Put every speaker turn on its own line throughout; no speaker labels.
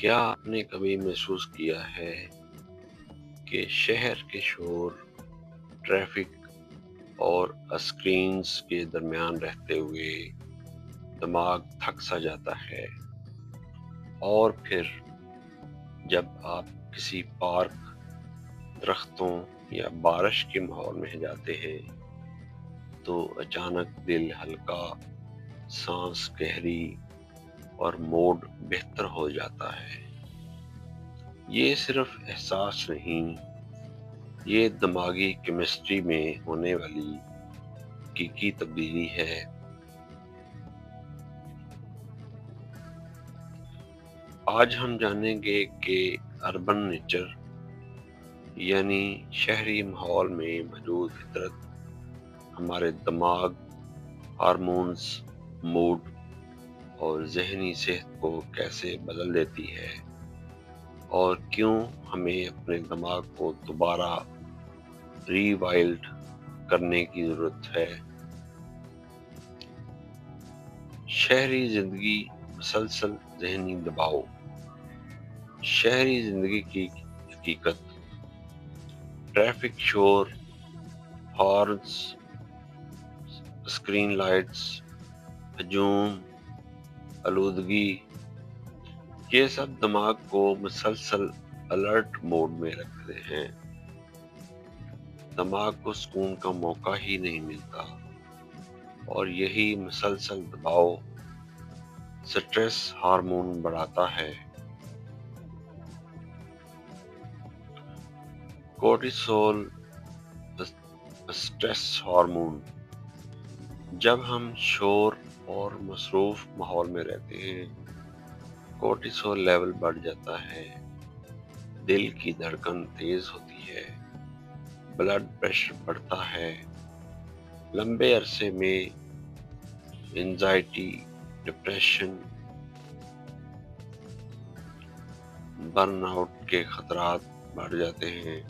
کیا آپ نے کبھی محسوس کیا ہے کہ شہر کے شور، ٹریفک اور اسکرینز کے درمیان رہتے ہوئے دماغ تھک سا جاتا ہے، اور پھر جب آپ کسی پارک، درختوں یا بارش کے ماحول میں جاتے ہیں تو اچانک دل ہلکا، سانس گہری اور موڈ بہتر ہو جاتا ہے؟ یہ صرف احساس نہیں، یہ دماغی کیمسٹری میں ہونے والی حقیقی تبدیلی ہے۔ آج ہم جانیں گے کہ اربن نیچر یعنی شہری ماحول میں موجود فطرت ہمارے دماغ، ہارمونز، موڈ اور ذہنی صحت کو کیسے بدل دیتی ہے، اور کیوں ہمیں اپنے دماغ کو دوبارہ ری وائلڈ کرنے کی ضرورت ہے۔ شہری زندگی، مسلسل ذہنی دباؤ۔ شہری زندگی کی حقیقت: ٹریفک، شور، ہارنز، اسکرین لائٹس، ہجوم، آلودگی، یہ سب دماغ کو مسلسل الرٹ موڈ میں رکھتے ہیں۔ دماغ کو سکون کا موقع ہی نہیں ملتا، اور یہی مسلسل دباؤ سٹریس ہارمون بڑھاتا ہے۔ Cortisol, stress hormone. جب ہم شور اور مصروف ماحول میں رہتے ہیں، کورٹیسول لیول بڑھ جاتا ہے، دل کی دھڑکن تیز ہوتی ہے، بلڈ پریشر بڑھتا ہے، لمبے عرصے میں انزائٹی، ڈپریشن، برن آؤٹ کے خطرات بڑھ جاتے ہیں۔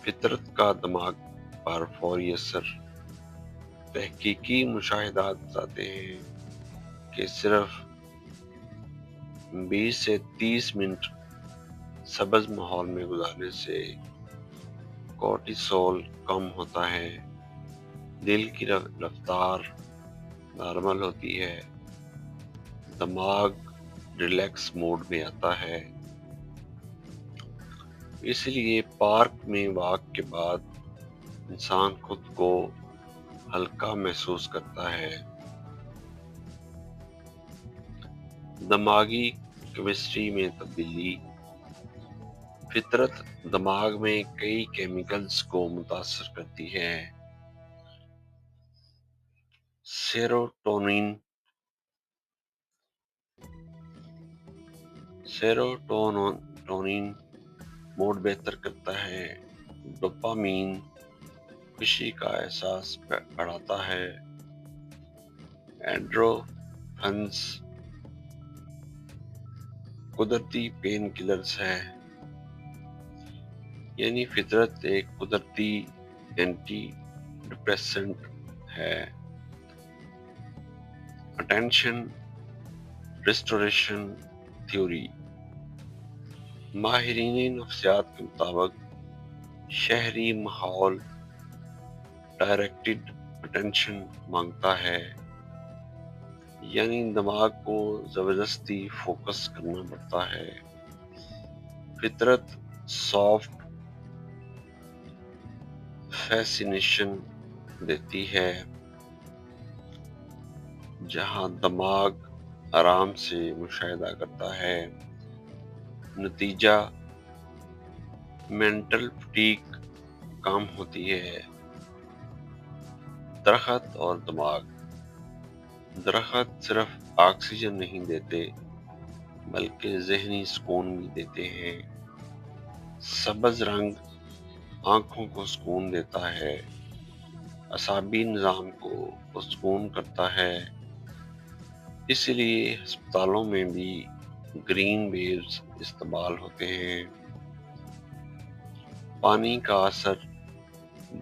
فطرت کا دماغ پر فوری اثر: تحقیقی مشاہدات بتاتے ہیں کہ صرف 20 سے 30 منٹ سبز ماحول میں گزارنے سے کورٹیسول کم ہوتا ہے، دل کی رفتار نارمل ہوتی ہے، دماغ ریلیکس موڈ میں آتا ہے۔ اس لیے پارک میں واک کے بعد انسان خود کو ہلکا محسوس کرتا ہے۔ دماغی کیمسٹری میں تبدیلی: فطرت دماغ میں کئی کیمیکلز کو متاثر کرتی ہے۔ سیروٹونین موڈ بہتر کرتا ہے، ڈوپامین خوشی کا احساس بڑھاتا ہے، اینڈورفنز قدرتی پین کلرز ہے۔ یعنی فطرت ایک قدرتی اینٹی ڈپریسنٹ ہے۔ اٹینشن ریسٹوریشن تھیوری: ماہرین نفسیات کے مطابق شہری ماحول ڈائریکٹڈ اٹینشن مانگتا ہے، یعنی دماغ کو زبردستی فوکس کرنا پڑتا ہے۔ فطرت سافٹ فیسینیشن دیتی ہے، جہاں دماغ آرام سے مشاہدہ کرتا ہے۔ نتیجہ: مینٹل فٹیگ کم ہوتی ہے۔ درخت اور دماغ: درخت صرف آکسیجن نہیں دیتے بلکہ ذہنی سکون بھی دیتے ہیں۔ سبز رنگ آنکھوں کو سکون دیتا ہے، اعصابی نظام کو پرسکون کرتا ہے۔ اس لیے ہسپتالوں میں بھی گرین ویوز استعمال ہوتے ہیں۔ پانی کا اثر: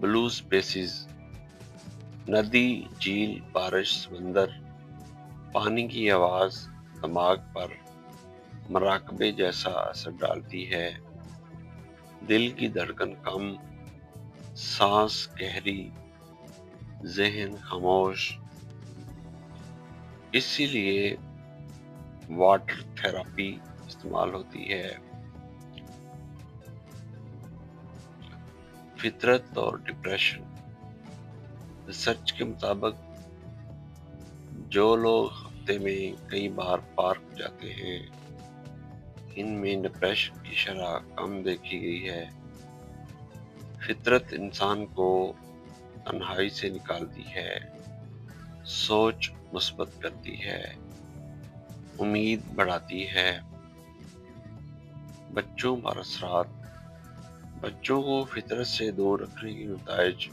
بلو اسپیسیز، ندی، جھیل، بارش، سمندر، پانی کی آواز دماغ پر مراقبے جیسا اثر ڈالتی ہے۔ دل کی دھڑکن کم، سانس گہری، ذہن خاموش۔ اسی لیے واٹر تھراپی استعمال ہوتی ہے۔ فطرت اور ڈپریشن۔ ریسرچ کے مطابق جو لوگ ہفتے میں کئی بار پارک جاتے ہیں ان میں ڈپریشن کی شرح کم دیکھی گئی ہے۔ فطرت انسان کو تنہائی سے نکالتی ہے، سوچ مثبت کرتی ہے، امید بڑھاتی ہے۔ بچوں پر اثرات۔ بچوں کو فطرت سے دور رکھنے کے نتائج: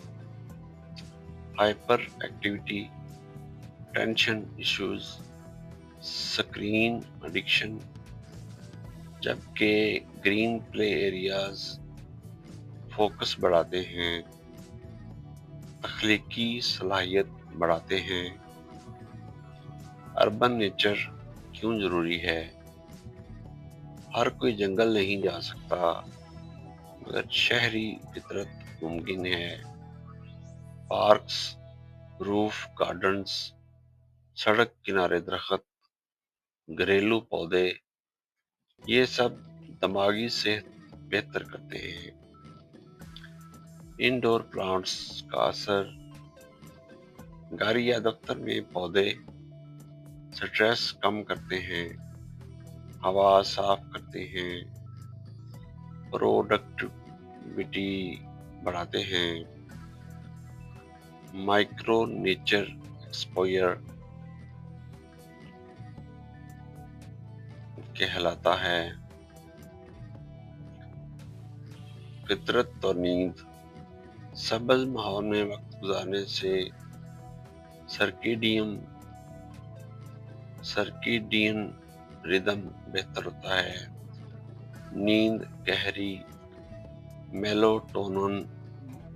hyper activity, tension issues, screen addiction, جبکہ گرین پلے ایریاز فوکس بڑھاتے ہیں، تخلیقی صلاحیت بڑھاتے ہیں۔ اربن نیچر کیوں ضروری ہے؟ ہر کوئی جنگل نہیں جا سکتا، مگر شہری فطرت ممکن ہے۔ پارکس، روف گارڈنز، سڑک کنارے درخت، گھریلو پودے، یہ سب دماغی صحت بہتر کرتے ہیں۔ انڈور پلانٹس کا اثر۔ گھر یا دفتر میں پودے سٹریس کم کرتے ہیں، ہوا صاف کرتے ہیں، پروڈکٹیوٹی بڑھاتے ہیں۔ مائکرو نیچر ایکسپوئر کہلاتا ہے۔ فطرت اور نیند۔ سبز ماحول میں وقت گزارنے سے سرکیڈین ردم بہتر ہوتا ہے، نیند گہری، میلاٹونن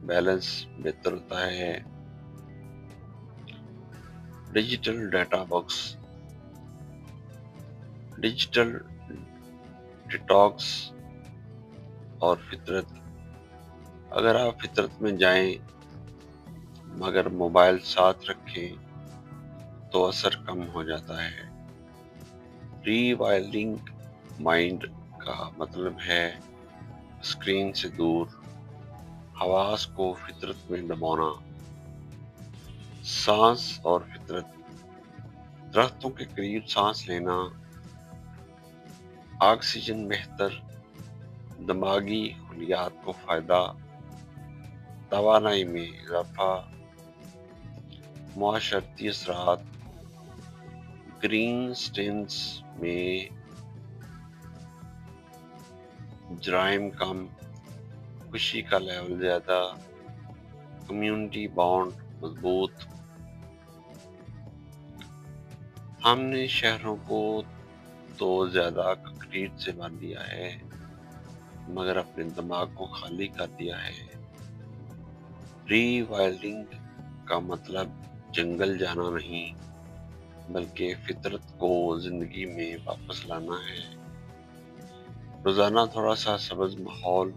بیلنس بہتر ہوتا ہے۔ Digital data box, digital detox اور فطرت۔ اگر آپ فطرت میں جائیں مگر موبائل ساتھ رکھیں تو اثر کم ہو جاتا ہے۔ ری وائرنگ مائنڈ کا مطلب ہے اسکرین سے دور، حواس کو فطرت میں دبانا۔ سانس اور فطرت۔ درختوں کے قریب سانس لینا، آکسیجن بہتر، دماغی خلیات کو فائدہ، توانائی میں اضافہ۔ معاشرتی اثرات۔ گرین سٹینز میں جرائم کم، خوشی کا لیول زیادہ، کمیونٹی بانڈ مضبوط۔ ہم نے شہروں کو تو زیادہ کنکریٹ سے بھر دیا ہے مگر اپنے دماغ کو خالی کر دیا ہے۔ ری وائرنگ کا مطلب جنگل جانا نہیں بلکہ فطرت کو زندگی میں واپس لانا ہے۔ روزانہ تھوڑا سا سبز ماحول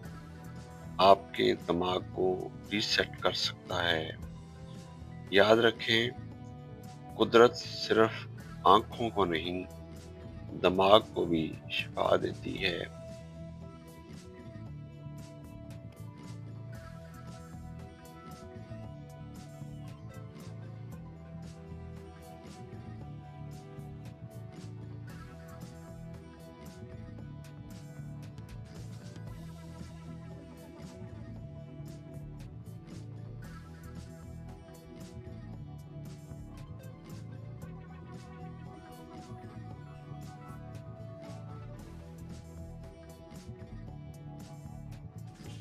آپ کے دماغ کو ریسیٹ کر سکتا ہے۔ یاد رکھیں، قدرت صرف آنکھوں کو نہیں، دماغ کو بھی شفا دیتی ہے۔